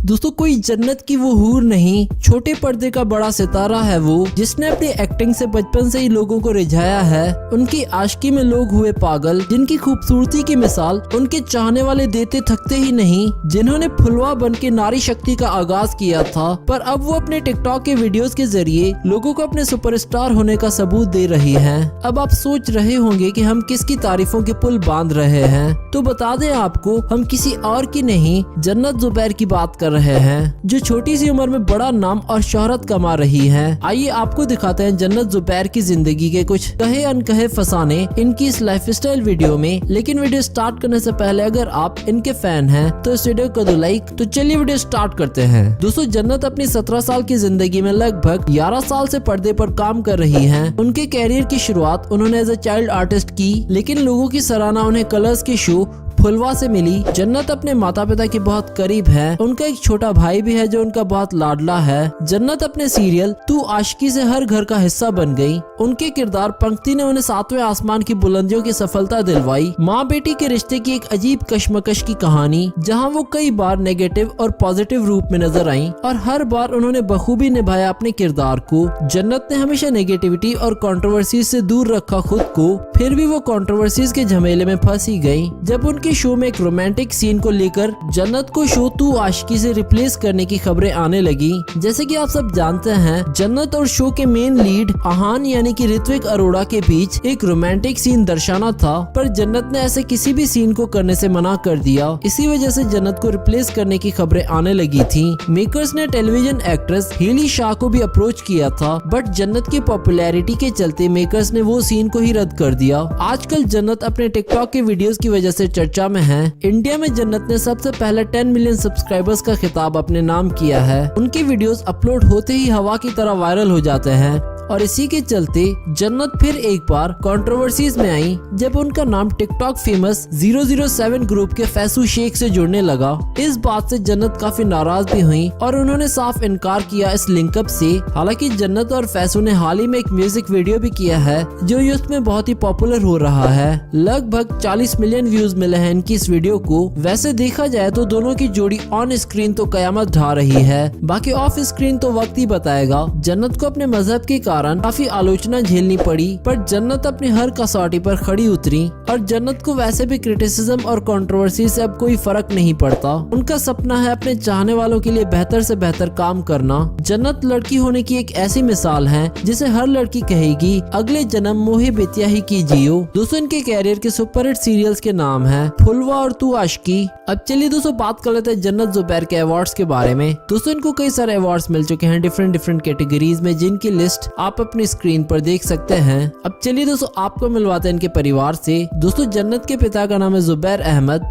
दोस्तों कोई जन्नत की वो हूर नहीं, छोटे पर्दे का बड़ा सितारा है वो, जिसने अपनी एक्टिंग से बचपन से ही लोगों को रिझाया है। उनकी आशिकी में लोग हुए पागल, जिनकी खूबसूरती की मिसाल उनके चाहने वाले देते थकते ही नहीं, जिन्होंने फुलवा बन के नारी शक्ति का आगाज किया था, पर अब वो अपने टिकटॉक के वीडियोस के जरिए लोगों को अपने सुपरस्टार होने का सबूत दे रही हैं। अब आप सोच रहे होंगे कि हम किसकी तारीफों के पुल बांध रहे हैं, तो बता दें आपको, हम किसी और की नहीं, जन्नत जुबैर की बात कर रहे हैं, जो छोटी सी उम्र में बड़ा नाम और शोहरत कमा रही है। आइए आपको दिखाते हैं जन्नत जुबैर की जिंदगी के कुछ कहे अनकहे फसाने इनकी इस लाइफस्टाइल वीडियो में। लेकिन वीडियो स्टार्ट करने से पहले अगर आप इनके फैन हैं तो इस वीडियो को दो लाइक। तो चलिए वीडियो स्टार्ट करते हैं। दोस्तों जन्नत अपनी 17 साल की जिंदगी में लगभग 11 साल से पर्दे पर काम कर रही हैं। उनके कैरियर की शुरुआत उन्होंने एज ए चाइल्ड आर्टिस्ट की, लेकिन लोगों की सराहना उन्हें कलर्स के शो फुलवा से मिली। जन्नत अपने माता पिता के बहुत करीब है। उनका एक छोटा भाई भी है जो उनका बहुत लाडला है। जन्नत अपने सीरियल तू आशिकी से हर घर का हिस्सा बन गई। उनके किरदार पंक्ति ने उन्हें 7वें आसमान की बुलंदियों की सफलता दिलवाई। माँ बेटी के रिश्ते की एक अजीब कश्मकश की कहानी, जहाँ वो कई बार नेगेटिव और पॉजिटिव रूप में नजर आई और हर बार उन्होंने बखूबी निभाया अपने किरदार को। जन्नत ने हमेशा नेगेटिविटी और कंट्रोवर्सीज से दूर रखा खुद को, फिर भी वो कंट्रोवर्सीज के झमेले में फंसी गयी। जब उनके शो में एक रोमांटिक सीन को लेकर जन्नत को शो तू आशिकी से रिप्लेस करने की खबरें आने लगी। जैसे कि आप सब जानते हैं, जन्नत और शो के मेन लीड आहान यानी कि ऋत्विक अरोड़ा के बीच एक रोमांटिक सीन दर्शाना था, पर जन्नत ने ऐसे किसी भी सीन को करने से मना कर दिया। इसी वजह से जन्नत को रिप्लेस करने की खबरें आने लगी थी। मेकर्स ने टेलीविजन एक्ट्रेस हेली शाह को भी अप्रोच किया था, बट जन्नत की पॉपुलैरिटी के चलते मेकर्स ने वो सीन को ही रद्द कर दिया। आजकल जन्नत अपने टिकटॉक के वीडियोस की वजह से चर्चा में है। इंडिया में जन्नत ने सबसे पहले 10 मिलियन सब्सक्राइबर्स का खिताब अपने नाम किया है। उनके वीडियोस अपलोड होते ही हवा की तरह वायरल हो जाते हैं और इसी के चलते जन्नत फिर एक बार कंट्रोवर्सीज में आई जब उनका नाम टिकटॉक फेमस 007 ग्रुप के फैसू शेख से जुड़ने लगा। इस बात से जन्नत काफी नाराज भी हुई और उन्होंने साफ इनकार किया इस लिंकअप से। हालांकि जन्नत और फैसू ने हाल ही में एक म्यूजिक वीडियो भी किया है जो यूथ में बहुत ही पॉपुलर हो रहा है। लगभग 40 मिलियन व्यूज मिले हैं इनकी इस वीडियो को। वैसे देखा जाए तो दोनों की जोड़ी ऑन स्क्रीन तो कयामत ढा रही है, बाकी ऑफ स्क्रीन तो वक्त ही बताएगा। जन्नत को अपने मजहब के कारण काफी आलोचना झेलनी पड़ी, पर जन्नत अपनी हर कसौटी पर खड़ी उतरी और जन्नत को वैसे भी क्रिटिसिज्म और कंट्रोवर्सी से अब कोई फर्क नहीं पड़ता। उनका सपना है अपने चाहने वालों के लिए बेहतर से बेहतर काम करना। जन्नत लड़की होने की एक ऐसी मिसाल है जिसे हर लड़की कहेगी अगले जन्म मोहे बेतिया ही की जियो। दोस्तों इनके कैरियर के सुपरहिट सीरियल्स के नाम है फुलवा और तू आशिकी। अब चलिए दोस्तों बात कर लेते हैं जन्नत जुबैर के अवार्ड्स के बारे में। दोस्तों इनको कई सारे अवार्ड्स मिल चुके हैं डिफरेंट कैटेगरीज में, जिनकी लिस्ट आप अपनी स्क्रीन पर देख सकते हैं। अब चलिए दोस्तों आपको मिलवाते हैं इनके परिवार से। दोस्तों जन्नत के पिता का नाम है जुबैर अहमद,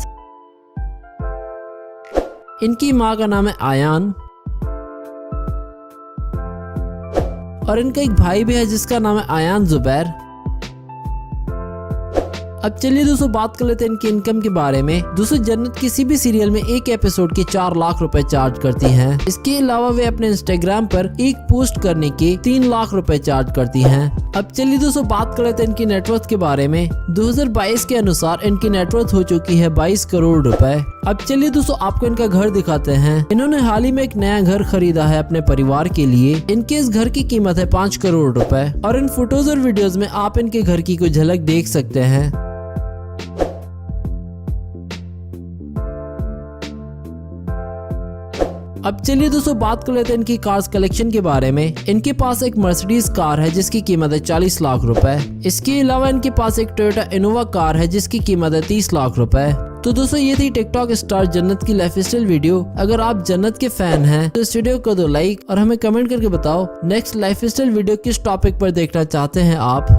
इनकी माँ का नाम है आयान और इनका एक भाई भी है जिसका नाम है आयान जुबैर। अब चलिए दोस्तों बात कर लेते हैं इनकी इनकम के बारे में। दोस्तों जन्नत किसी भी सीरियल में एक एपिसोड के 4 लाख रुपए चार्ज करती हैं। इसके अलावा वे अपने इंस्टाग्राम पर एक पोस्ट करने के 3 लाख रुपए चार्ज करती हैं। अब चलिए दोस्तों बात कर लेते हैं इनकी नेटवर्थ के बारे में। 2022 के अनुसार इनकी नेटवर्थ हो चुकी है 22 करोड़ रुपए। अब चलिए दोस्तों आपको इनका घर दिखाते हैं। इन्होंने हाल ही में एक नया घर खरीदा है अपने परिवार के लिए। इनके इस घर की कीमत है 5 करोड़ रुपए और इन फोटोज और वीडियोज में आप इनके घर की कोई झलक देख सकते हैं। अब चलिए दोस्तों बात कर लेते हैं इनकी कार्स कलेक्शन के बारे में। इनके पास एक मर्सिडीज कार है जिसकी कीमत है 40 लाख रुपए। इसके अलावा इनके पास एक टोयोटा इनोवा कार है जिसकी कीमत है 30 लाख रुपए। तो दोस्तों ये थी टिकटॉक स्टार जन्नत की लाइफस्टाइल वीडियो। अगर आप जन्नत के फैन हैं तो इस वीडियो को दो लाइक और हमें कमेंट करके बताओ नेक्स्ट लाइफस्टाइल वीडियो किस टॉपिक पर देखना चाहते हैं आप।